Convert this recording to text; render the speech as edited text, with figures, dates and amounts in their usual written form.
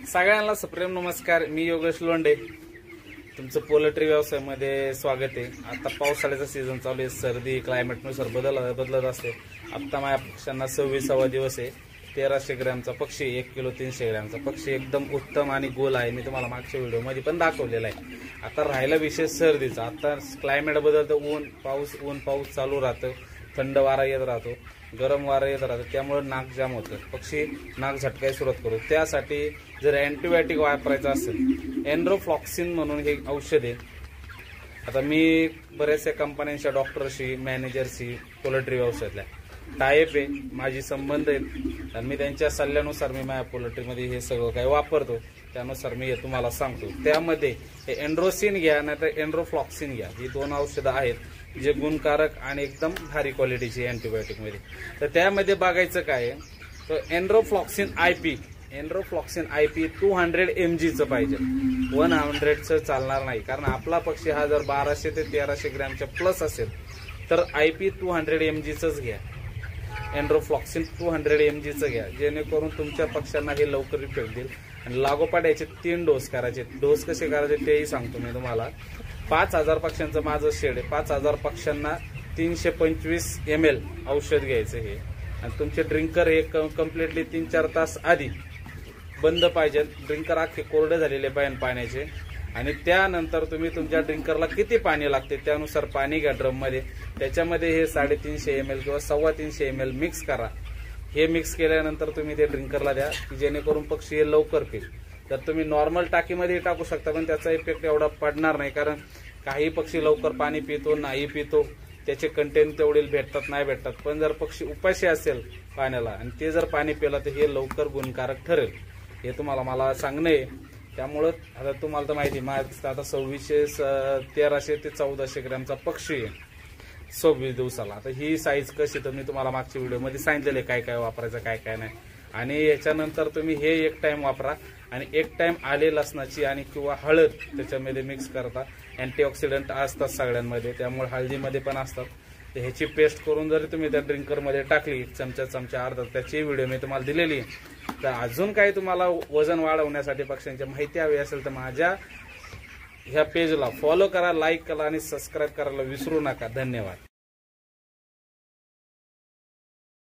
सगळ्यांना सुप्रेम नमस्कार। मी योगेश लोंढे, तुमचं पोल्ट्री व्यवसायामध्ये स्वागत आहे। आता पावसाळ्याचा सीझन चालू आहे, सर्दी क्लायमेटनुसार बदलत असते। आता माझ्या पक्ष्यांना 26वा दिवस आहे। 1300 ग्रॅमचा पक्षी, 1 किलो 300 ग्रॅमचा पक्षी एकदम उत्तम आणि गोल आहे। मी तुम्हाला मागच्या व्हिडिओमध्ये पण दाखवलेला आहे। आता राहिला विषय सर्दीचा। आता क्लायमेट बदलतं, ऊन पाऊस चालू राहतं, थंड वारा येत राहतो, गरम वारा येत राहतं, त्यामुळे नाक जाम होतं, पक्षी नाक झटकायला सुरुवात करतो। त्यासाठी जर अँटीबायोटिक वापरायचं असेल, एन्ड्रोफ्लॉक्सिन म्हणून हे औषध आहे। आता मी बऱ्याचशा कंपन्यांच्या डॉक्टरशी, मॅनेजरशी, पोल्ट्री व्यवसायातल्या टाईप आहे, माझी संबंध आहेत, आणि मी त्यांच्या सल्ल्यानुसार मी माझ्या पोल्ट्रीमध्ये हे सगळं काही वापरतो। त्यानुसार मी हे तुम्हाला सांगतो। त्यामध्ये हे एन्ड्रोसिन घ्या नाहीतर एन्ड्रोफ्लॉक्सिन घ्या, ही दोन औषधं आहेत जे गुणकारक आणि एकदम भारी क्वालिटीची अँटीबायोटिक मध्ये। तर त्यामध्ये बघायचं काय आहे, तर एन्ड्रोफ्लॉक्सिन आयपी 200 mg चं पाहिजे, 100चं चालणार नाही। कारण आपला पक्षी हा जर 1200 ते 1300 ग्रॅमच्या प्लस असेल तर आयपी 200 mg चंच घ्या, एन्ड्रोफ्लॉक्सिन 200 mg चं घ्या, जेणेकरून तुमच्या पक्ष्यांना हे लवकर इफेक्ट देईल। आणि लागोपाठ याचे 3 डोस करायचे। डोस कसे करायचे तेही सांगतो मी तुम्हाला। 5000 पक्ष्यांचं माझं शेड आहे, 5000 पक्ष्यांना 325 ml औषध घ्यायचं हे। आणि तुमचे ड्रिंकर हे कम्प्लिटली 3-4 तास आधी बंद पाहिजे, ड्रिंकर अख्खे कोरडे झालेले पाहिजे पाण्याचे। आणि त्यानंतर तुम्ही तुमच्या ड्रिंकरला किती पाणी लागते त्यानुसार पाणी घ्या ड्रम मध्ये, त्याच्यामध्ये हे 350 ml किंवा 350 ml मिक्स करा। हे मिक्स केल्यानंतर तुम्ही ते ड्रिंकरला द्या, की जेणेकरून पक्षी हे लवकर पिल। तर तुम्ही नॉर्मल टाकीमध्ये टाकू शकता, पण त्याचा इफेक्ट एवढा पडणार नाही, कारण काही पक्षी लवकर पाणी पितो, नाही पितो, त्याचे कंटेंट तेवढे भेटतात नाही भेटतात। पण जर पक्षी उपाशी असेल पाण्याला आणि ते जर पाणी पिलं तर हे लवकर गुणकारक ठरेल, हे तुम्हाला मला सांगणं आहे। त्यामुळं आता तुम्हाला तर माहिती, माझं आता 1300 ते 1400 ग्रॅमचा पक्षी आहे 26 दिवसाला। आता ही साईज कशी तर मी तुम्हाला मागच्या व्हिडिओमध्ये सांगितलेले काय काय वापरायचं काय काय नाही। आणि याच्यानंतर तुम्ही हे एक टाइम वापरा, आणि एक टाइम आले लसणाची आणि किंवा हळद त्याच्यामध्ये मिक्स करता। अँटीऑक्सिडंट असतात सगळ्यांमध्ये, त्यामुळे हळदीमध्ये पण असतात। तर ह्याची पेस्ट करून जरी तुम्ही त्या ड्रिंकरमध्ये टाकली, चमचा अर्धा, त्याची व्हिडिओ मी तुम्हाला दिलेली आहे। तर अजून काही तुम्हाला वजन वाढवण्यासाठी पक्ष्यांची माहिती हवी असेल तर माझ्या ह्या पेजला फॉलो करा, लाईक करा आणि सबस्क्राईब करायला विसरू नका। धन्यवाद।